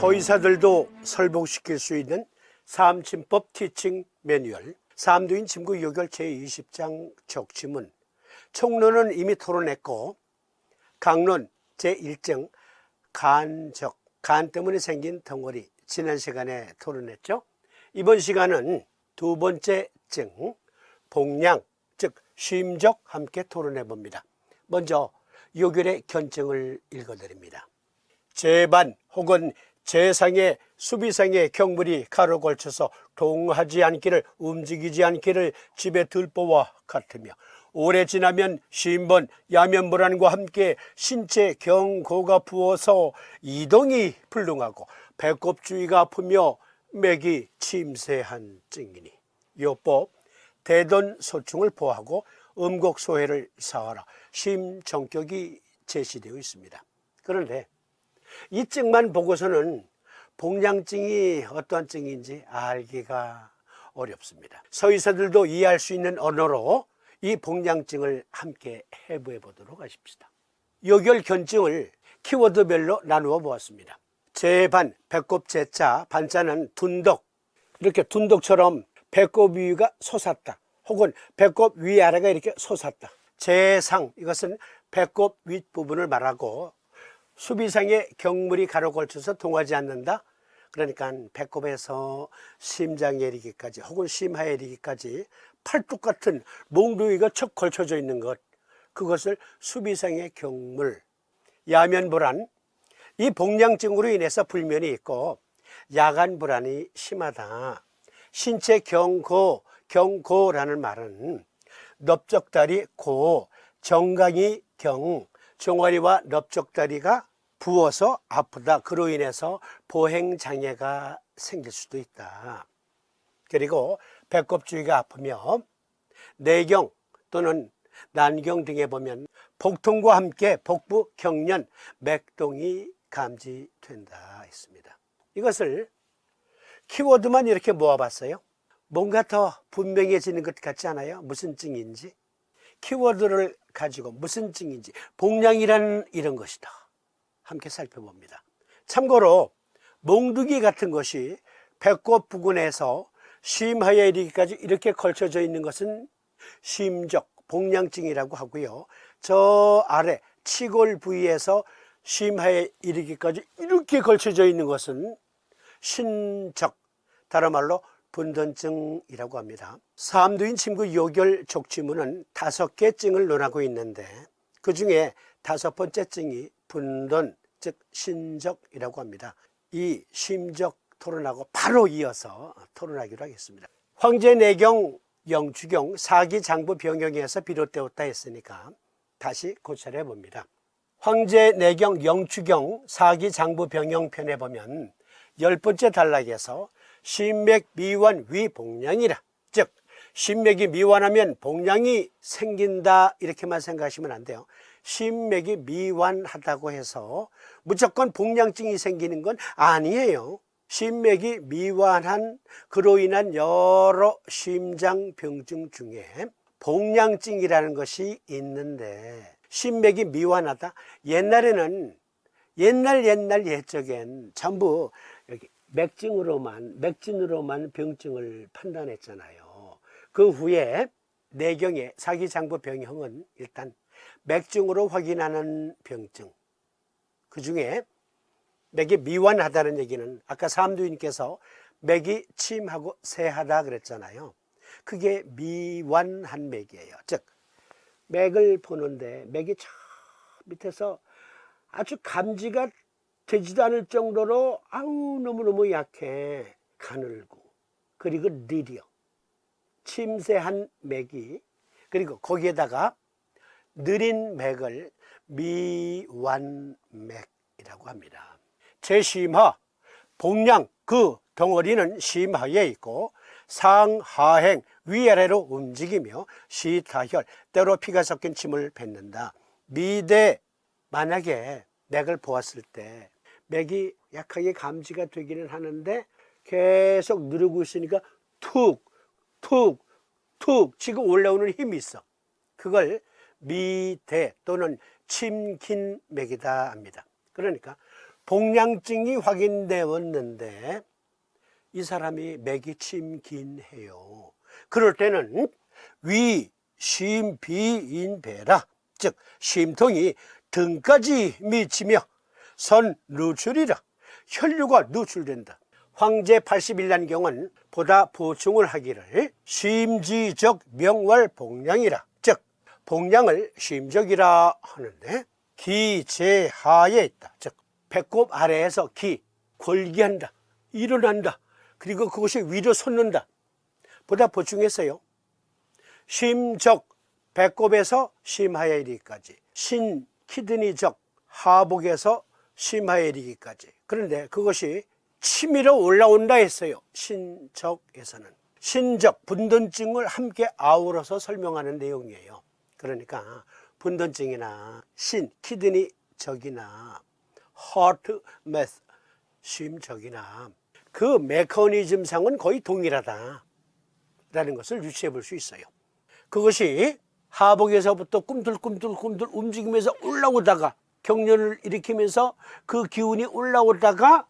서의사들도 설복시킬 수 있는 사암침법 티칭 매뉴얼 사암두인 침구 요결 제20장 적침은 총론은 이미 토론했고 강론 제1정 간적, 간 때문에 생긴 덩어리 지난 시간에 토론했죠. 이번 시간은 두 번째 증 복량 즉 쉼적 함께 토론해 봅니다. 먼저 요결의 견증을 읽어드립니다. 제반 혹은 제상의 수비상의 경물이 가로 걸쳐서 동하지 않기를 움직이지 않기를 집에 들보와 같으며 오래 지나면 쉼번 야면불안과 함께 신체 경고가 부어서 이동이 불능하고 배꼽주위가 아프며 맥이 침새한 증이니 요법 대돈소충을 보하고 음곡소해를 사하라 심정격이 제시되어 있습니다. 그런데 이 증만 보고서는 복량증이 어떠한 증인지 알기가 어렵습니다. 서의사들도 이해할 수 있는 언어로 이 복량증을 함께 해부해 보도록 하십시다. 요결 견증을 키워드별로 나누어 보았습니다. 제반, 배꼽 제자, 반자는 둔덕, 이렇게 둔덕처럼 배꼽 위가 솟았다 혹은 배꼽 위아래가 이렇게 솟았다. 제상, 이것은 배꼽 윗부분을 말하고 수비상의 경물이 가로 걸쳐서 동하지 않는다. 그러니까 배꼽에서 심장에 이르기까지 혹은 심하에 이르기까지 팔뚝 같은 몽둥이가 척 걸쳐져 있는 것, 그것을 수비상의 경물, 야면불안, 이 복량증으로 인해서 불면이 있고 야간불안이 심하다. 신체 경고, 경고라는 말은 넓적다리 고, 정강이 경, 종아리와 넓적다리가 부어서 아프다. 그로 인해서 보행장애가 생길 수도 있다. 그리고 배꼽 주위가 아프며 내경 또는 난경 등에 보면 복통과 함께 복부 경련, 맥동이 감지된다 했습니다. 이것을 키워드만 이렇게 모아봤어요. 뭔가 더 분명해지는 것 같지 않아요? 무슨 증인지? 키워드를 가지고 무슨 증인지, 복량이라는 이런 것이다. 함께 살펴봅니다. 참고로 몽둥이 같은 것이 배꼽 부근에서 심하에 이르기까지 이렇게 걸쳐져 있는 것은 쉼적, 복량증이라고 하고요. 저 아래 치골 부위에서 심하에 이르기까지 이렇게 걸쳐져 있는 것은 신적, 다른 말로 분돈증이라고 합니다. 사암두인 침구 요결 족지문은 5개 증을 논하고 있는데 그 중에 5번째 증이 분돈, 즉 신적이라고 합니다. 이 심적 토론하고 바로 이어서 토론하기로 하겠습니다. 황제내경, 영추경, 사기장부 병영에서 비롯되었다 했으니까 다시 고찰해 봅니다. 황제내경, 영추경, 사기장부 병영편에 보면 10번째 단락에서 심맥 미완 위복량이라, 즉 심맥이 미완하면 복량이 생긴다 이렇게만 생각하시면 안 돼요. 심맥이 미완하다고 해서 무조건 복량증이 생기는 건 아니에요. 심맥이 미완한 그로 인한 여러 심장병증 중에 복량증이라는 것이 있는데 심맥이 미완하다. 옛날에는 옛날 옛적엔 전부 여기 맥진으로만 병증을 판단했잖아요. 그 후에 내경의 사기장부 병형은 일단 맥증으로 확인하는 병증, 그 중에 맥이 미완하다는 얘기는 아까 사암두인께서 맥이 침하고 새하다 그랬잖아요. 그게 미완한 맥이에요. 즉 맥을 보는데 맥이 저 밑에서 아주 감지가 되지도 않을 정도로 아우 너무너무 약해, 가늘고 그리고 느려 침새한 맥이, 그리고 거기에다가 느린 맥을 미완맥이라고 합니다. 제심하, 복량 그 덩어리는 심하에 있고 상하행 위아래로 움직이며 시타혈 때로 피가 섞인 침을 뱉는다. 미대, 만약에 맥을 보았을 때 맥이 약하게 감지가 되기는 하는데 계속 누르고 있으니까 툭 치고 올라오는 힘이 있어. 그걸 미대 또는 침긴 맥이다 합니다. 그러니까 복량증이 확인되었는데 이 사람이 맥이 침긴해요. 그럴 때는 위, 심, 비, 인, 배라, 즉 심통이 등까지 미치며 선 누출이라 혈류가 누출된다. 황제 81난경은 보다 보충을 하기를 심지적 명월 복량이라, 즉 복량을 심적이라 하는데 기제하에 있다. 즉 배꼽 아래에서 기, 골기한다, 일어난다, 그리고 그것이 위로 솟는다. 보다 보충했어요. 심적, 배꼽에서 심하에 이르기까지, 신, 키드니적, 하복에서 심하에 이르기까지. 그런데 그것이 치밀어 올라온다 했어요. 신적에서는. 신적, 분돈증을 함께 아우러서 설명하는 내용이에요. 그러니까 분돈증이나 신, 키드니적이나 하트, 메스, 심적이나 그 메커니즘상은 거의 동일하다라는 것을 유추해 볼 수 있어요. 그것이 하복에서부터 꿈틀꿈틀 움직이면서 올라오다가 경련을 일으키면서 그 기운이 올라오다가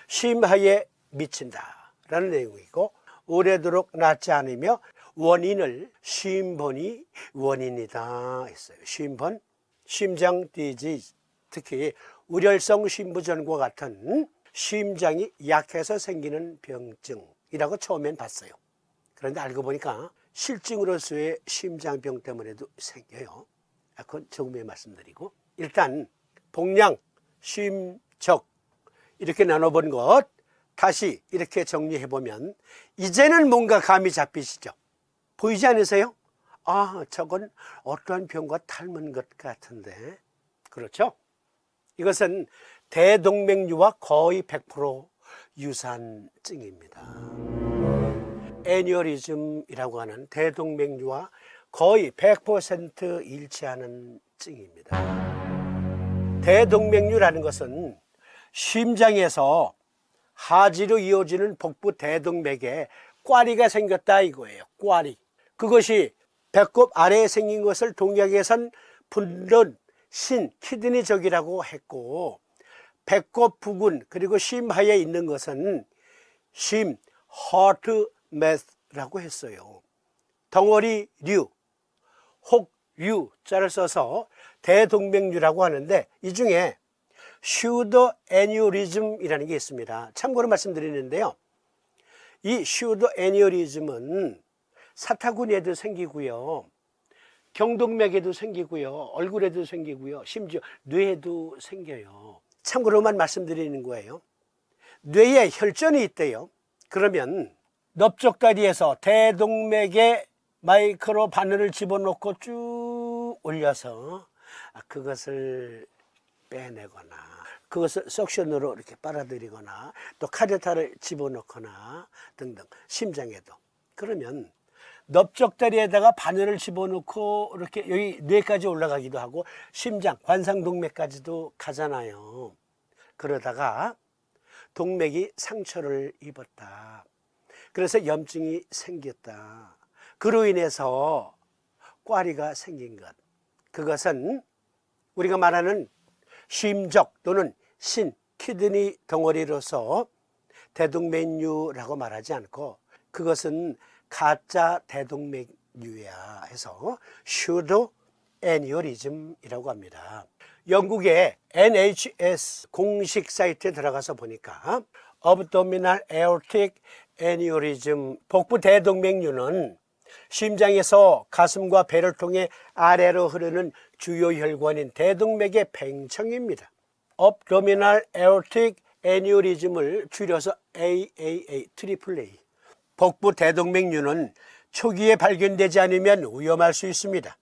심하에 미친다라는 내용이고, 오래도록 낫지 않으며 원인을 심번이 원인이다 했어요. 심번, 심장 디지즈, 특히 우렬성 심부전과 같은 심장이 약해서 생기는 병증이라고 처음엔 봤어요. 그런데 알고 보니까 실증으로서의 심장병 때문에도 생겨요. 그건 조금에 말씀드리고, 일단 복량, 심적 이렇게 나눠본 것 다시 이렇게 정리해보면 이제는 뭔가 감이 잡히시죠? 보이지 않으세요? 아, 저건 어떠한 병과 닮은 것 같은데. 그렇죠? 이것은 대동맥류와 거의 100% 유사증입니다. 애뉴어리즘이라고 하는 대동맥류와 거의 100% 일치하는 증입니다. 대동맥류라는 것은 심장에서 하지로 이어지는 복부 대동맥에 꽈리가 생겼다 이거예요. 꽈리. 그것이 배꼽 아래에 생긴 것을 동양에선 분돈, 신, 키드니적이라고 했고, 배꼽 부근 그리고 심하에 있는 것은 심, 하트, 메스라고 했어요. 덩어리류, 혹류 자를 써서 대동맥류라고 하는데, 이 중에 슈더 애뉴리즘이라는 게 있습니다. 참고로 말씀드리는데요, 이 슈더 애뉴리즘은 사타구니에도 생기고요, 경동맥에도 생기고요, 얼굴에도 생기고요, 심지어 뇌에도 생겨요. 참고로만 말씀드리는 거예요. 뇌에 혈전이 있대요. 그러면 넓적다리에서 대동맥에 마이크로 바늘을 집어넣고 쭉 올려서 그것을 빼내거나, 그것을 석션으로 이렇게 빨아들이거나, 또 카테터를 집어넣거나 등등, 심장에도. 그러면 넓적다리에다가 바늘을 집어넣고 이렇게 여기 뇌까지 올라가기도 하고 심장, 관상동맥까지도 가잖아요. 그러다가 동맥이 상처를 입었다. 그래서 염증이 생겼다. 그로 인해서 꽈리가 생긴 것. 그것은 우리가 말하는 심적 또는 신, 키드니 덩어리로서 대동맥류라고 말하지 않고, 그것은 가짜 대동맥류야 해서 슈도 애뉴어리즘이라고 합니다. 영국의 NHS 공식 사이트에 들어가서 보니까 Abdominal Aortic Aneurysm, 복부 대동맥류는 심장에서 가슴과 배를 통해 아래로 흐르는 주요 혈관인 대동맥의 팽창입니다. Abdominal Aortic Aneurysm을 줄여서 AAA, AAA. 복부 대동맥류는 초기에 발견되지 않으면 위험할 수 있습니다.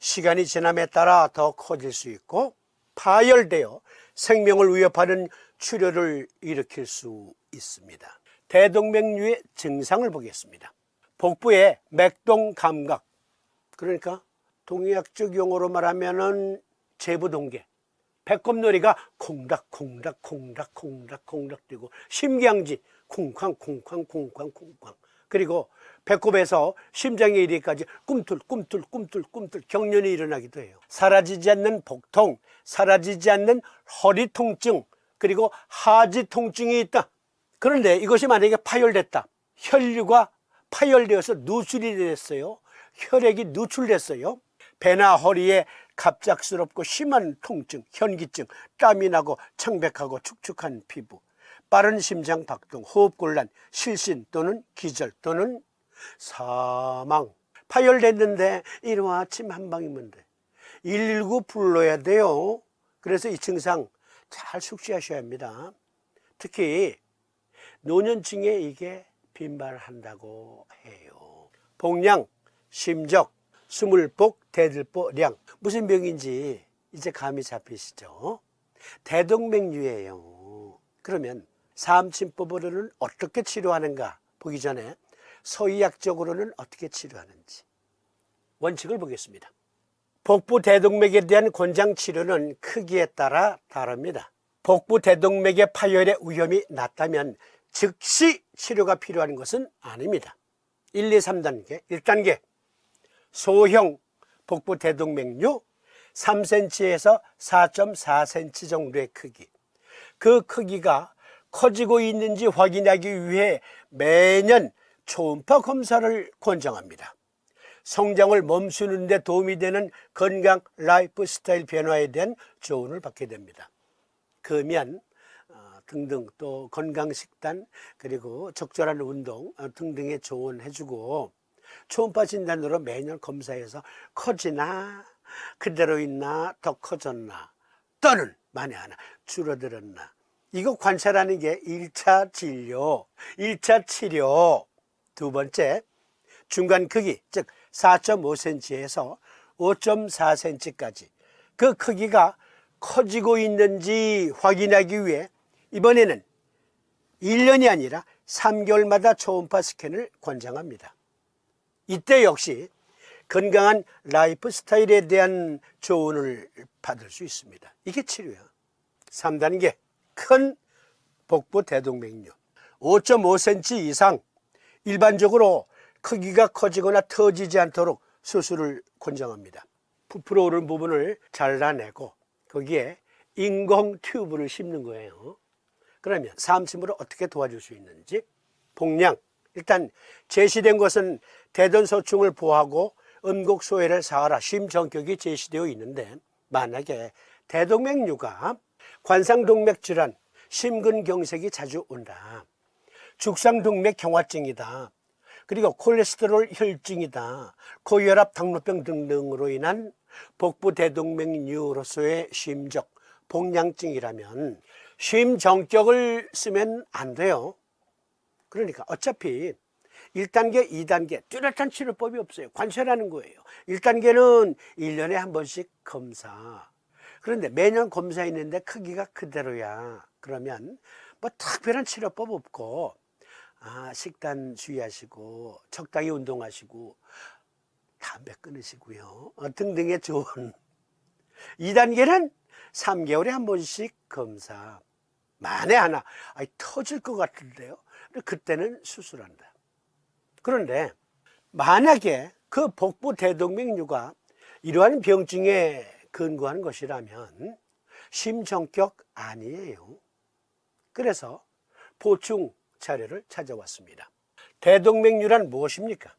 시간이 지남에 따라 더 커질 수 있고 파열되어 생명을 위협하는 출혈을 일으킬 수 있습니다. 대동맥류의 증상을 보겠습니다. 복부의 맥동 감각, 그러니까 동의학적 용어로 말하면은 제부동계, 배꼽놀이가 콩닥콩닥콩닥콩닥콩닥 뛰고, 심경지 쿵쾅 쿵쾅 쿵쾅 쿵쾅, 그리고 배꼽에서 심장에 이르기까지 꿈틀꿈틀 경련이 일어나기도 해요. 사라지지 않는 복통, 사라지지 않는 허리 통증, 그리고 하지 통증이 있다. 그런데 이것이 만약에 파열됐다. 혈류가 파열되어서 누출이 됐어요. 혈액이 누출됐어요. 배나 허리에 갑작스럽고 심한 통증, 현기증, 땀이 나고 창백하고 축축한 피부, 빠른 심장 박동, 호흡곤란, 실신 또는 기절 또는 사망. 파열됐는데 이른 아침 한 방이면 돼. 119 불러야 돼요. 그래서 이 증상 잘 숙지하셔야 합니다. 특히 노년층에 이게 빈발한다고 해요. 복량, 심적, 스물복, 대들보량. 무슨 병인지 이제 감이 잡히시죠? 대동맥류예요. 그러면 삼침법으로는 어떻게 치료하는가 보기 전에 서의학적으로는 어떻게 치료하는지 원칙을 보겠습니다. 복부 대동맥에 대한 권장 치료는 크기에 따라 다릅니다. 복부 대동맥의 파열의 위험이 낮다면 즉시 치료가 필요한 것은 아닙니다. 1, 2, 3단계. 1단계 소형 복부 대동맥류 3cm에서 4.4cm 정도의 크기. 그 크기가 커지고 있는지 확인하기 위해 매년 초음파 검사를 권장합니다. 성장을 멈추는 데 도움이 되는 건강 라이프 스타일 변화에 대한 조언을 받게 됩니다. 금연 등등 또 건강식단 그리고 적절한 운동 등등의 조언해주고 초음파 진단으로 매년 검사해서 커지나 그대로 있나 더 커졌나 또는 만에 하나 줄어들었나 이거 관찰하는 게 1차 진료, 1차 치료. 두 번째 중간 크기 즉 4.5cm에서 5.4cm까지 그 크기가 커지고 있는지 확인하기 위해 이번에는 1년이 아니라 3개월마다 초음파 스캔을 권장합니다. 이때 역시 건강한 라이프 스타일에 대한 조언을 받을 수 있습니다. 이게 치료야. 3단계 큰 복부 대동맥류 5.5cm 이상 일반적으로 크기가 커지거나 터지지 않도록 수술을 권장합니다. 부풀어 오른 부분을 잘라내고 거기에 인공 튜브를 심는 거예요. 그러면 삼침으로 어떻게 도와줄 수 있는지 복량 일단 제시된 것은 대전소충을 보호하고 음곡소해를 사하라 심정격이 제시되어 있는데 만약에 대동맥류가 관상동맥 질환, 심근경색이 자주 온다. 죽상동맥 경화증이다. 그리고 콜레스테롤 혈증이다. 고혈압, 당뇨병 등등으로 인한 복부 대동맥류로서의 심적, 복량증이라면 심정격을 쓰면 안 돼요. 그러니까 어차피 1단계, 2단계 뚜렷한 치료법이 없어요. 관찰하는 거예요. 1단계는 1년에 한 번씩 검사. 그런데 매년 검사했는데 크기가 그대로야. 그러면 뭐 특별한 치료법 없고 식단 주의하시고 적당히 운동하시고 담배 끊으시고요. 등등의 좋은. 2단계는 3개월에 한 번씩 검사. 만에 하나 터질 것 같은데요. 그때는 수술한다. 그런데 만약에 그 복부 대동맥류가 이러한 병증에 근거한 것이라면 심정격 아니에요. 그래서 보충 자료를 찾아왔습니다. 대동맥류란 무엇입니까?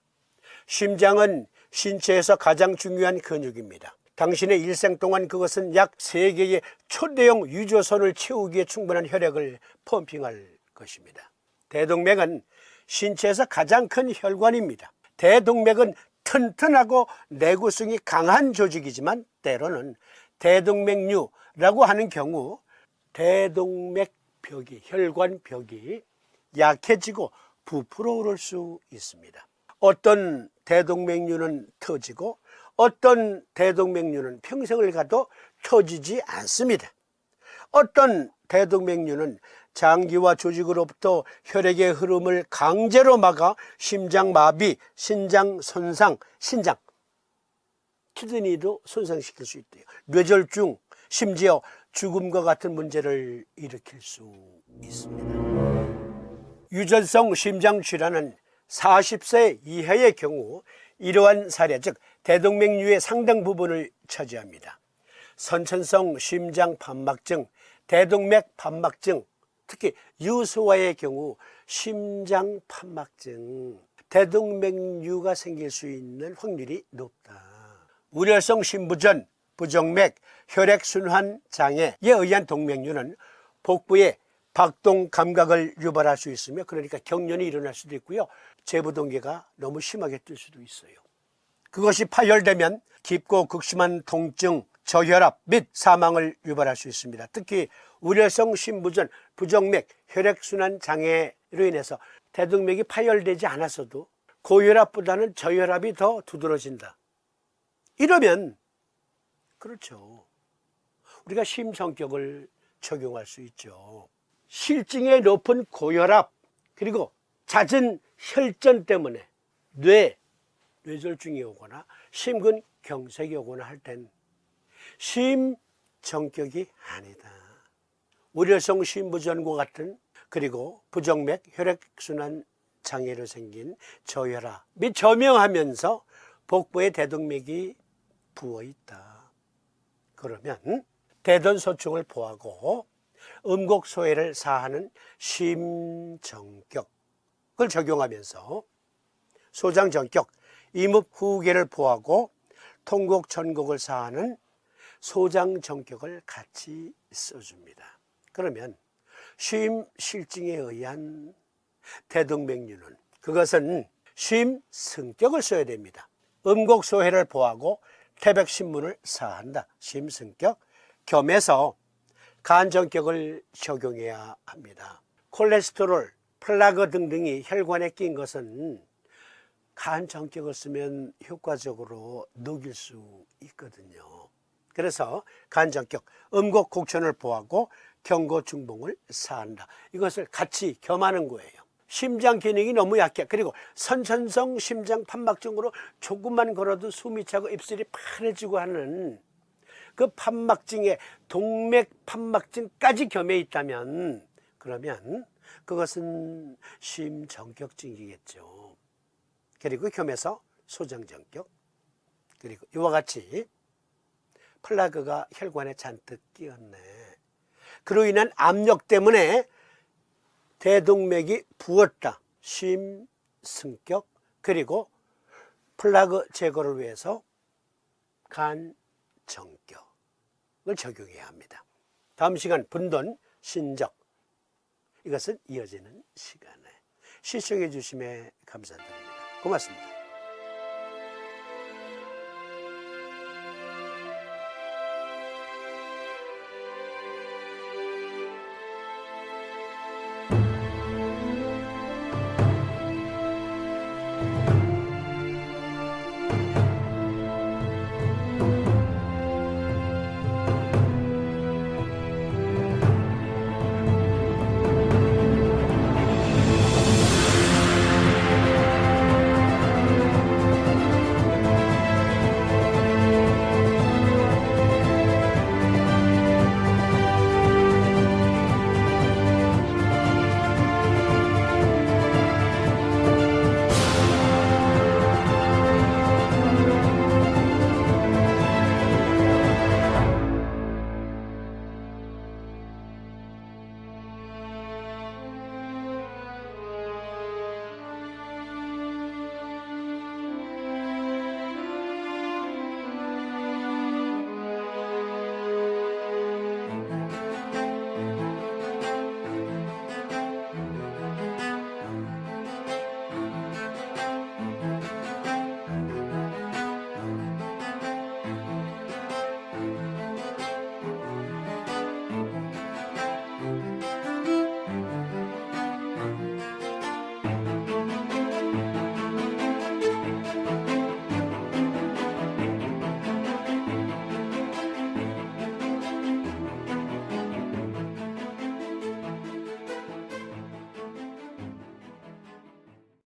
심장은 신체에서 가장 중요한 근육입니다. 당신의 일생 동안 그것은 약 3개의 초대형 유조선을 채우기에 충분한 혈액을 펌핑할 것입니다. 대동맥은 신체에서 가장 큰 혈관입니다. 대동맥은 튼튼하고 내구성이 강한 조직이지만 때로는 대동맥류라고 하는 경우 대동맥벽이, 혈관벽이 약해지고 부풀어 오를 수 있습니다. 어떤 대동맥류는 터지고 어떤 대동맥류는 평생을 가도 터지지 않습니다. 어떤 대동맥류는 장기와 조직으로부터 혈액의 흐름을 강제로 막아 심장마비, 신장 손상, 신장, 키드니도 손상시킬 수 있대요. 뇌졸중, 심지어 죽음과 같은 문제를 일으킬 수 있습니다. 유전성 심장질환은 40세 이하의 경우 이러한 사례, 즉 대동맥류의 상당 부분을 차지합니다. 선천성 심장판막증, 대동맥 판막증, 특히 유소아의 경우 심장 판막증, 대동맥류가 생길 수 있는 확률이 높다. 우려성 심부전, 부정맥, 혈액순환 장애에 의한 동맥류는 복부에 박동 감각을 유발할 수 있으며, 그러니까 경련이 일어날 수도 있고요. 제부동계가 너무 심하게 뜰 수도 있어요. 그것이 파열되면 깊고 극심한 통증, 저혈압 및 사망을 유발할 수 있습니다. 특히 우려성 심부전, 부정맥, 혈액순환 장애로 인해서 대동맥이 파열되지 않았어도 고혈압보다는 저혈압이 더 두드러진다. 이러면 그렇죠, 우리가 심성격을 적용할 수 있죠. 실증의 높은 고혈압 그리고 잦은 혈전 때문에 뇌졸중이 오거나 심근경색이 오거나 할 땐 심정격이 아니다. 우려성 심부전과 같은, 그리고 부정맥 혈액순환 장애로 생긴 저혈압 및 저명하면서 복부에 대동맥이 부어있다. 그러면 대전소충을 보하고 음곡소해를 사하는 심정격을 적용하면서 소장정격, 이묵후계를 보하고 통곡전곡을 사하는 소장정격을 같이 써줍니다. 그러면 심실증에 의한 대동맥류는, 그것은 심승격을 써야 됩니다. 음곡소해를 보하고 태백신문을 사한다. 심승격 겸해서 간정격을 적용해야 합니다. 콜레스테롤, 플라그 등등이 혈관에 낀 것은 간정격을 쓰면 효과적으로 녹일 수 있거든요. 그래서 간정격, 음곡곡천을 보하고 경고중봉을 사한다. 이것을 같이 겸하는 거예요. 심장 기능이 너무 약해. 그리고 선천성 심장 판막증으로 조금만 걸어도 숨이 차고 입술이 파래지고 하는 그 판막증에 동맥 판막증까지 겸해 있다면, 그러면 그것은 심정격증이겠죠. 그리고 겸해서 소장정격, 그리고 이와 같이 플라그가 혈관에 잔뜩 끼었네. 그로 인한 압력 때문에 대동맥이 부었다. 심승격, 그리고 플라그 제거를 위해서 간정격을 적용해야 합니다. 다음 시간 분돈, 신적, 이것은 이어지는 시간에 시청해 주심에 감사드립니다. 고맙습니다.